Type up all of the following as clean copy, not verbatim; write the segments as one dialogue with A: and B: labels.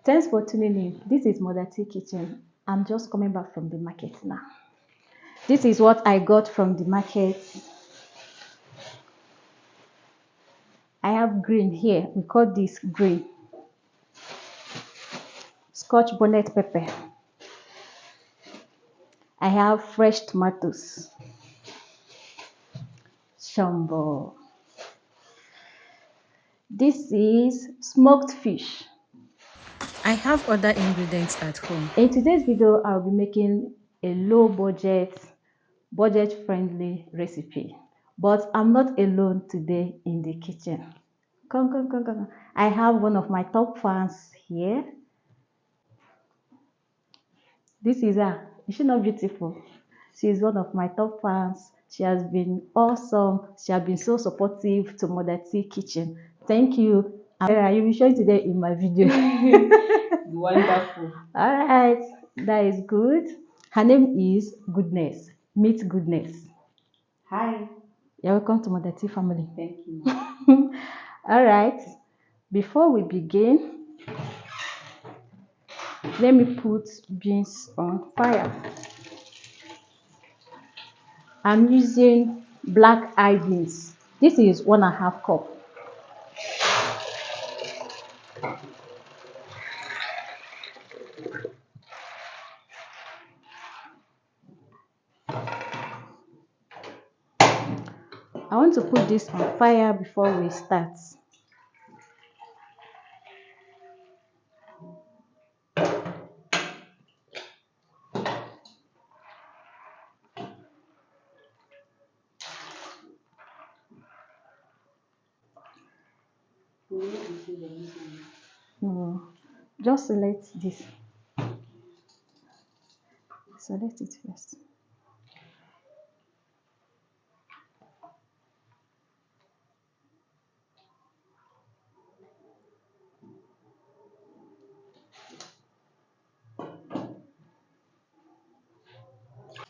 A: Thanks for tuning in. This is Mother T Kitchen. I'm just coming back from the market now. This is what I got from the market. I have green here. We call this green. Scotch bonnet pepper. I have fresh tomatoes. Shambo. This is smoked fish.
B: I have other ingredients at home.
A: In today's video, I'll be making a low budget friendly recipe. But I'm not alone today in the kitchen. Come. I have one of my top fans here. This is her. Is she not beautiful? She is one of my top fans. She has been awesome. She has been so supportive to Mother T Kitchen. Thank you. You will show it today in my video.
B: Wonderful.
A: All right, that is good. Her name is Goodness. Meet Goodness.
B: Hi.
A: You're welcome to Mother T family.
B: Thank you.
A: All right. Before we begin, let me put beans on fire. I'm using black eye beans. This is 1.5 cup. I want to put this on fire before we start. No, just select this. Select it first.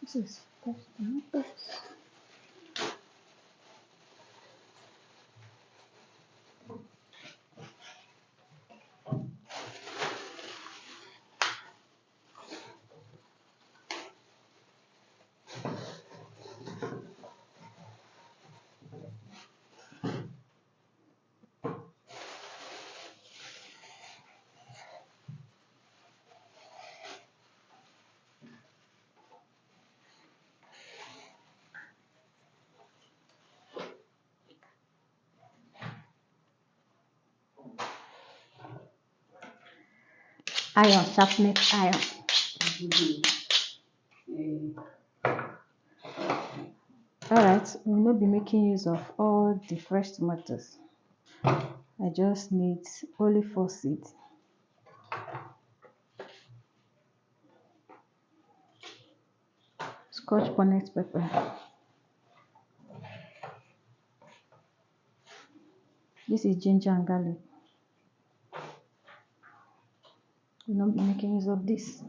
A: This is fresh tomatoes. Iron, sharpening iron. Alright, we will not be making use of all the fresh tomatoes. I just need only 4 seeds. Scotch bonnet pepper. This is ginger and garlic. We will not be making use of this.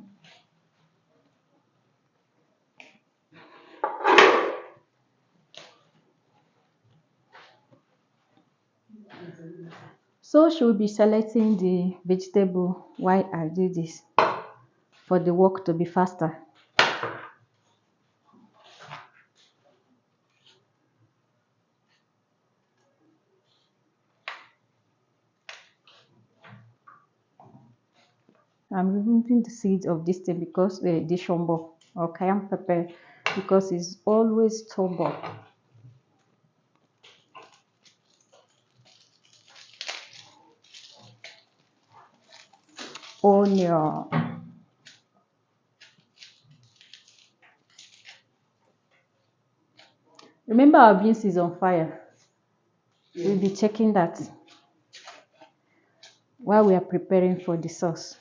A: So she will be selecting the vegetable while I do this for the work to be faster. I'm removing the seeds of this thing because the shombo or cayenne pepper because it's always stubborn. Onion. Remember our beans is on fire. We'll be checking that while we are preparing for the sauce.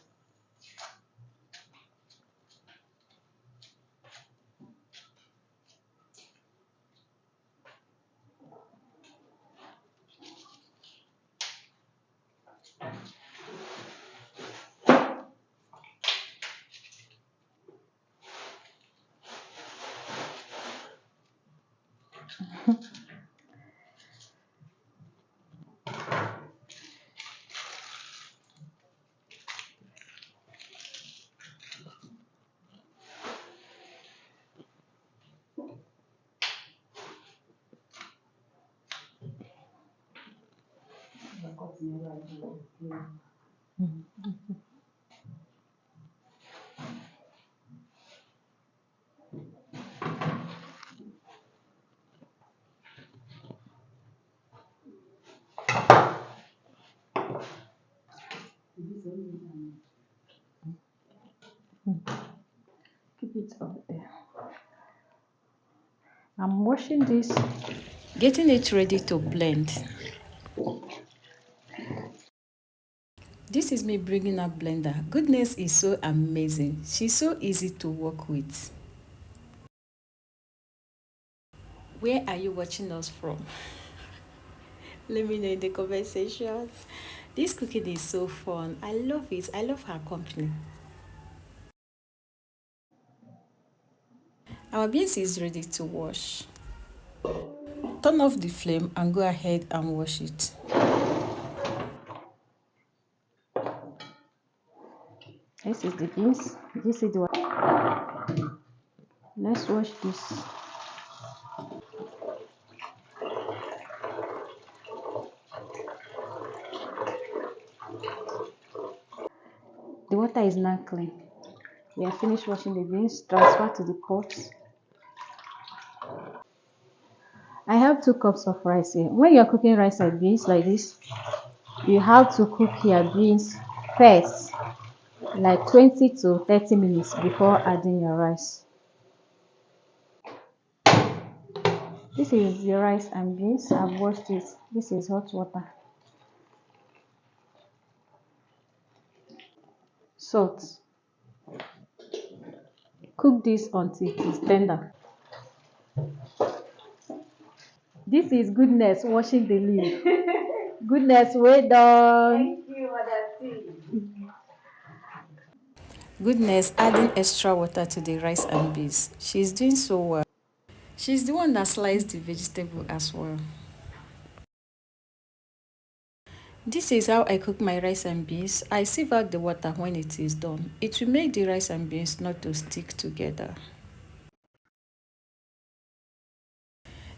A: Keep it up there. I'm washing this.
B: Getting it ready to blend. This is me bringing up blender. Goodness is so amazing. She's so easy to work with. Where are you watching us from? Let me know in the comment section. This cooking is so fun. I love it. I love her company. Our beans is ready to wash. Turn off the flame and go ahead and wash it.
A: This is the beans. This is the water. Let's wash this. The water is now clean. We have finished washing the beans. Transfer to the pot. I have 2 cups of rice here. When you're cooking rice and beans like this, you have to cook your beans first, like 20 to 30 minutes before adding your rice. This is the rice and beans. I've washed it. This is hot water. Salt. Cook this until it is tender. This is goodness washing the leaf. Goodness, well done. Thank you, Madam.
B: Goodness adding extra water to the rice and beans. She's doing so well. She's the one that sliced the vegetable as well. This is how I cook my rice and beans. I sieve out the water when it is done. It will make the rice and beans not to stick together.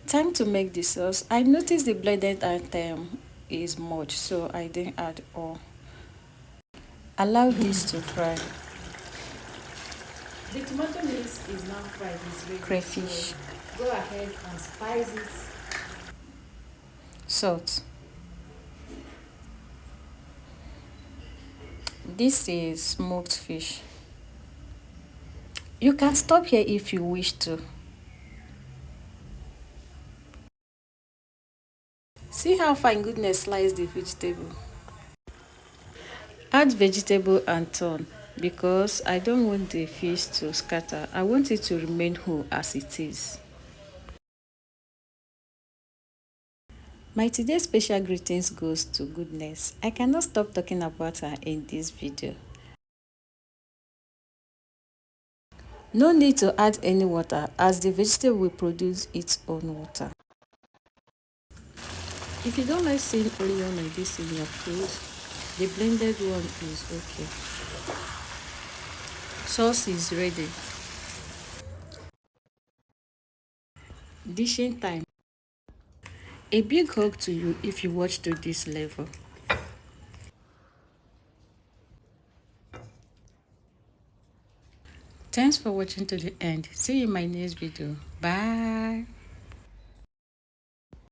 B: Time to make the sauce. I noticed the blended item is much, so I didn't add all. Allow this to fry. The tomato mix is now fried. It's ready. Crayfish. So go ahead and spice it. Salt. This is smoked fish. You can stop here if you wish to. See how fine goodness sliced the vegetable. Add vegetable and turn because I don't want the fish to scatter. I want it to remain whole as it is. My today's special greetings goes to Goodness. I cannot stop talking about her in this video. No need to add any water as the vegetable will produce its own water. If you don't like seeing onion like this in your food, the blended one is okay. Sauce is ready. Dishing time. A big hug to you if you watch to this level. Thanks for watching to the end. See you in my next video. Bye.